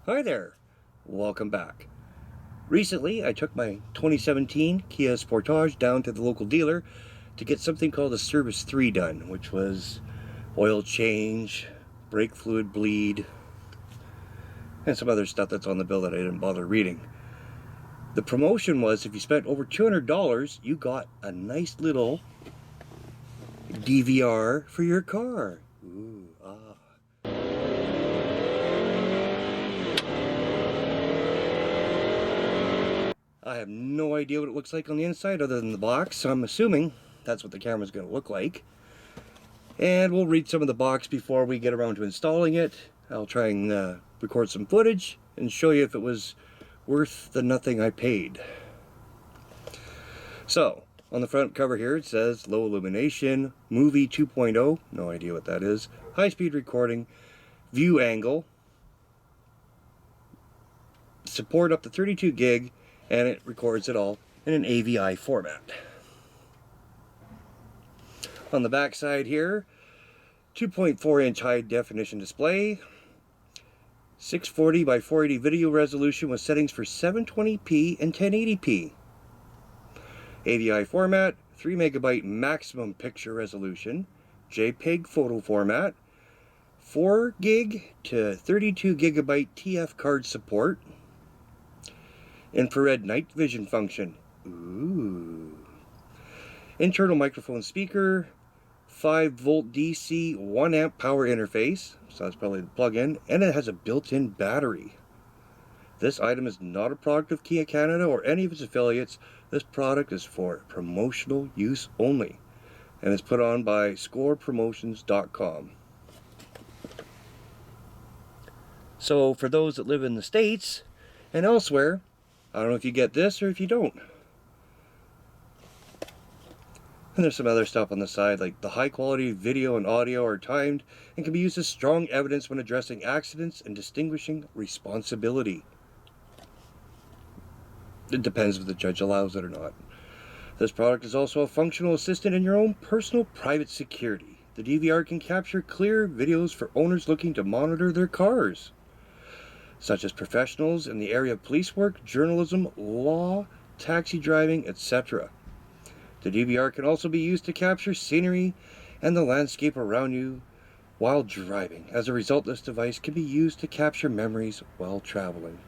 Hi there, welcome back. Recently I took my 2017 Kia Sportage down to the local dealer to get something called a Service 3 done, which was oil change, brake fluid bleed, and some other stuff that's on the bill that I didn't bother reading. The promotion was if you spent over $200 you got a nice little DVR for your car. Ooh, ah. I have no idea what it looks like on the inside other than the box, so I'm assuming that's what the camera's going to look like. And we'll read some of the box before we get around to installing it. I'll try and record some footage and show you if it was worth the nothing I paid. So, on the front cover here it says low illumination, movie 2.0, no idea what that is, high speed recording, view angle, support up to 32 gig, and it records it all in an AVI format. On the back side here, 2.4-inch high definition display, 640 by 480 video resolution with settings for 720p and 1080p. AVI format, 3 megabyte maximum picture resolution, JPEG photo format, 4 gig to 32 gigabyte TF card support, infrared night vision function, ooh, internal microphone speaker, 5-volt DC 1 amp power interface, so that's probably the plug-in, and it has a built-in battery. This item is not a product of Kia Canada or any of its affiliates. This product is for promotional use only, and it's put on by scorepromotions.com. So for those that live in the States and elsewhere, I don't know if you get this or if you don't. And there's some other stuff on the side, like the high quality video and audio are timed and can be used as strong evidence when addressing accidents and distinguishing responsibility. It depends if the judge allows it or not. This product is also a functional assistant in your own personal private security. The DVR can capture clear videos for owners looking to monitor their cars, such as professionals in the area of police work, journalism, law, taxi driving, etc. The DVR can also be used to capture scenery and the landscape around you while driving. As a result, this device can be used to capture memories while traveling.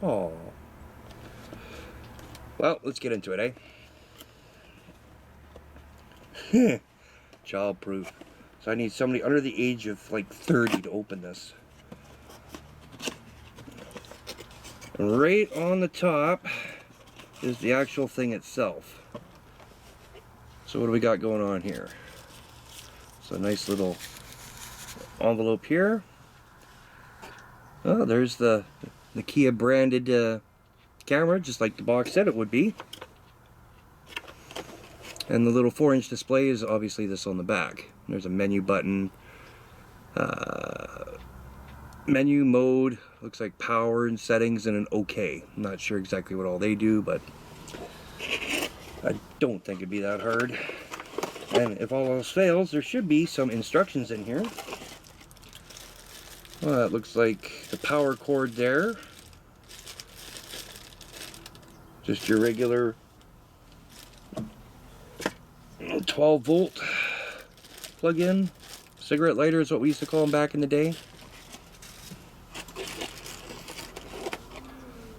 Aww. Well, let's get into it, eh? Child-proof. So I need somebody under the age of like 30 to open this. And right on the top is the actual thing itself. So what do we got going on here? So a nice little envelope here. Oh, there's the Kia branded camera, just like the box said it would be. And the little 4-inch display is obviously this on the back. There's a menu button, menu mode, looks like power and settings, and an OK. I'm not sure exactly what all they do, but I don't think it'd be that hard. And if all else fails, there should be some instructions in here. Well, that looks like the power cord there. Just your regular 12-volt plug-in. Cigarette lighter is what we used to call them back in the day.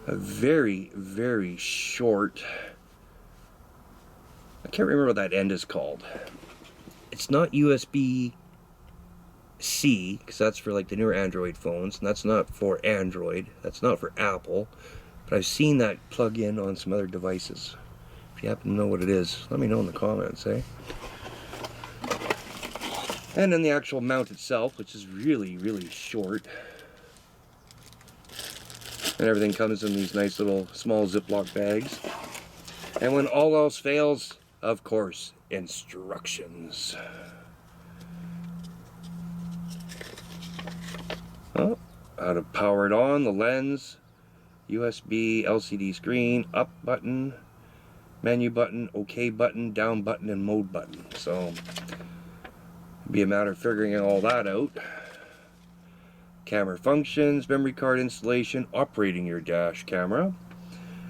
A very, very short, I can't remember what that end is called. It's not USB-C, because that's for like the newer Android phones, and that's not for Android, that's not for Apple, but I've seen that plug in on some other devices. If you happen to know what it is, let me know in the comments, eh? And then the actual mount itself, which is really, really short. And everything comes in these nice little small Ziploc bags. And when all else fails, of course, instructions. Oh, how to power it on, the lens, USB, LCD screen, up button, menu button, OK button, down button, and mode button. So, it'd be a matter of figuring all that out. camera functions, memory card installation, operating your dash camera,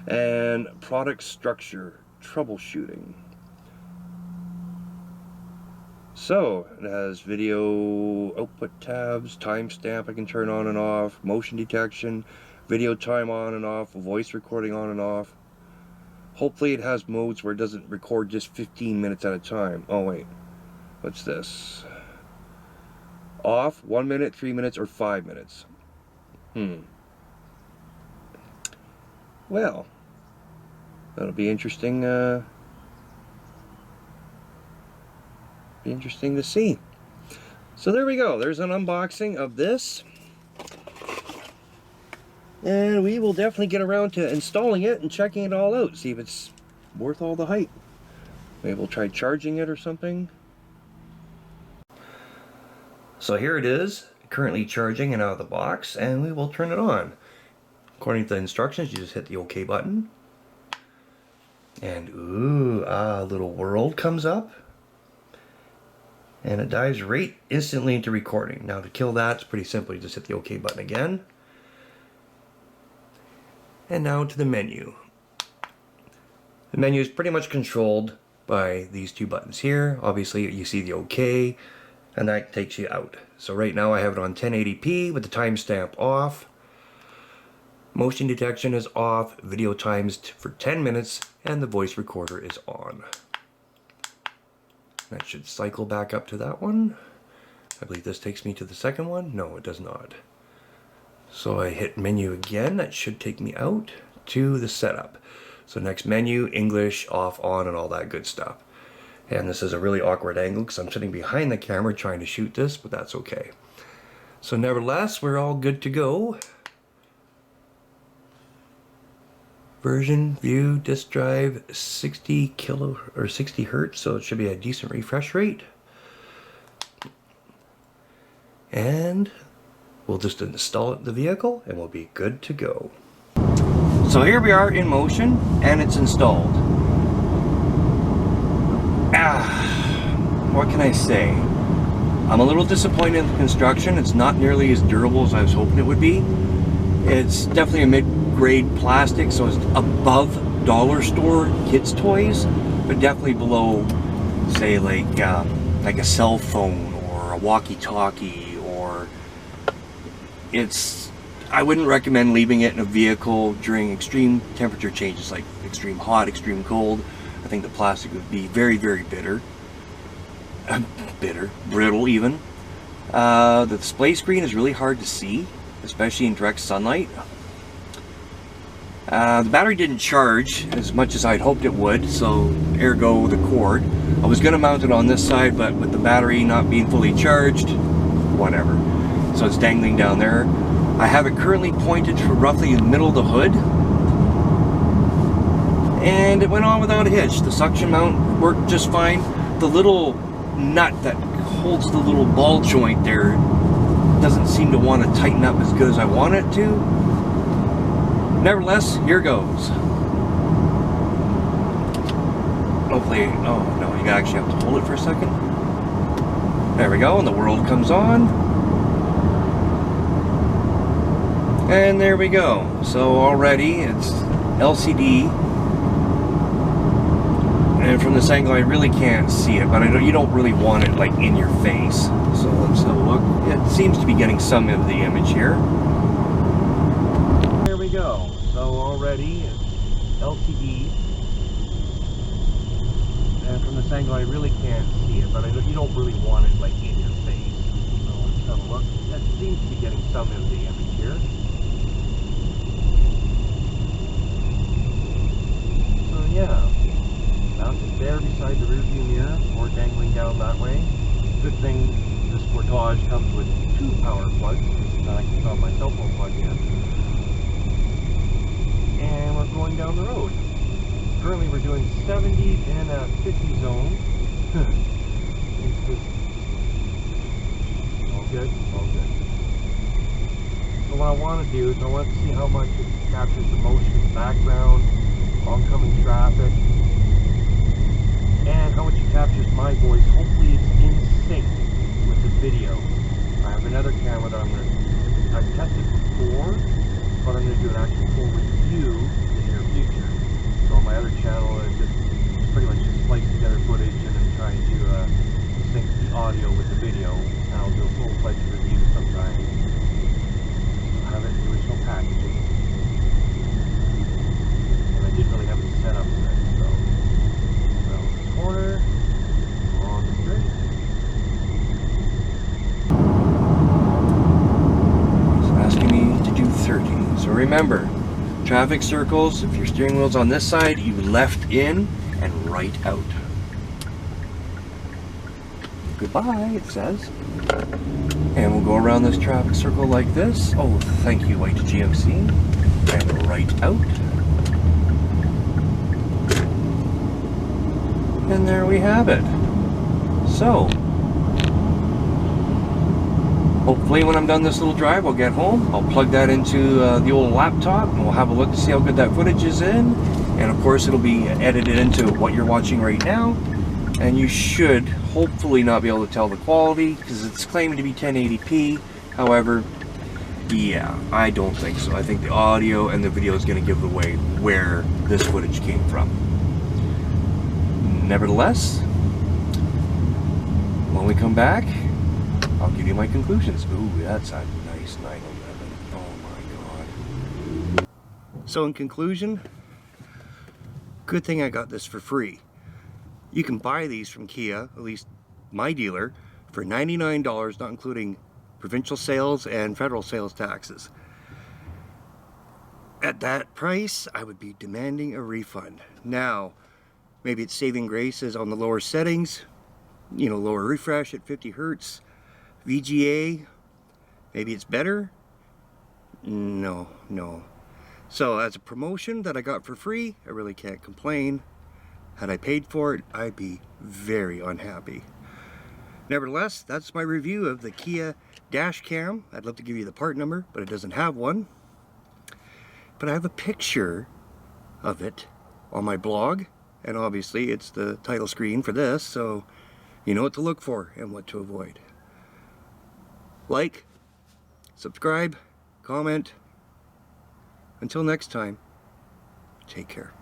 and product structure, troubleshooting. So it has video output tabs, timestamp I can turn on and off, motion detection, video time on and off, voice recording on and off. Hopefully it has modes where it doesn't record just 15 minutes at a time. Oh wait, what's this? Off, 1 minute, 3 minutes, or 5 minutes. Well, that'll be interesting. Be interesting to see. So there we go. There's an unboxing of this, and we will definitely get around to installing it and checking it all out. See if it's worth all the hype. Maybe we'll try charging it or something. So here it is, currently charging and out of the box, and we will turn it on. According to the instructions, you just hit the OK button, and a little world comes up, and it dives right instantly into recording. Now to kill that, it's pretty simple. You just hit the OK button again, and now to the menu. The menu is pretty much controlled by these two buttons here. Obviously you see the OK, and that takes you out. So right now I have it on 1080p with the timestamp off. Motion detection is off, video times for 10 minutes, and the voice recorder is on. That should cycle back up to that one. I believe this takes me to the second one. No, it does not. So I hit menu again. That should take me out to the setup. So next menu, English, off, on, and all that good stuff. And this is a really awkward angle because I'm sitting behind the camera trying to shoot this, but that's okay. So nevertheless, we're all good to go. Version, view, disk drive, 60 hertz, so it should be a decent refresh rate. And we'll just install it in the vehicle and we'll be good to go. So here we are in motion and it's installed. What can I say? I'm a little disappointed in the construction. It's not nearly as durable as I was hoping it would be. It's definitely a mid-grade plastic, so it's above dollar store kids' toys, but definitely below, say, like a cell phone or a walkie-talkie, or I wouldn't recommend leaving it in a vehicle during extreme temperature changes, like extreme hot, extreme cold. I think the plastic would be very, very brittle even. The display screen is really hard to see, especially in direct sunlight. The battery didn't charge as much as I'd hoped it would, so ergo the cord. I was going to mount it on this side, but with the battery not being fully charged, whatever. So it's dangling down there. I have it currently pointed to roughly in the middle of the hood, and it went on without a hitch. The suction mount worked just fine. The little nut that holds the little ball joint there doesn't seem to want to tighten up as good as I want it to. Nevertheless, here goes. Hopefully, oh no, you actually have to hold it for a second. There we go, and the world comes on. And there we go. So already it's LCD. And from this angle I really can't see it, but you don't really want it like in your face. So let's have a look. It seems to be getting some of the image here. There we go. So already it's LCD. And from this angle I really can't see it, but you don't really want it like in your face. So let's have a look. That seems to be getting some of the image here. So yeah. Mounted there beside the rear view mirror, or dangling down that way. Good thing this Sportage comes with 2 power plugs, so I can put my cell phone plug in. And we're going down the road. Currently we're doing 70 in a 50 zone. All good, all good. So what I want to do is I want to see how much it captures the motion in the background, oncoming traffic, and how much it captures my voice. Hopefully it's in sync with the video. I have another camera that I'm going to I've tested before, but I'm going to do an actual full review in the near future. So on my other channel, I just pretty much just slice together footage and then trying to sync the audio with the video, and I'll do a full-fledged review sometime. I'll have it in the original packaging. And I didn't really have it set up yet, so around this corner, on the straight. Asking me to do 30. So remember, traffic circles, if your steering wheel's on this side, you left in and right out. Goodbye, it says. And we'll go around this traffic circle like this. Oh, thank you, white GMC. And right out. And there we have it. So, hopefully when I'm done this little drive, I'll get home, I'll plug that into the old laptop, and we'll have a look to see how good that footage is in. And of course it'll be edited into what you're watching right now. And you should hopefully not be able to tell the quality, because it's claiming to be 1080p. However, yeah, I don't think so. I think the audio and the video is going to give away where this footage came from. Nevertheless, when we come back, I'll give you my conclusions. Ooh, that's a nice 911. Oh my god. So in conclusion, good thing I got this for free. You can buy these from Kia, at least my dealer, for $99, not including provincial sales and federal sales taxes. At that price, I would be demanding a refund. Now, maybe it's saving grace is on the lower settings, you know, lower refresh at 50 Hertz, VGA, maybe it's better? No. So as a promotion that I got for free, I really can't complain. Had I paid for it, I'd be very unhappy. Nevertheless, that's my review of the Kia Dashcam. I'd love to give you the part number, but it doesn't have one. But I have a picture of it on my blog, and obviously it's the title screen for this, so you know what to look for and what to avoid. Like, subscribe, comment. Until next time, take care.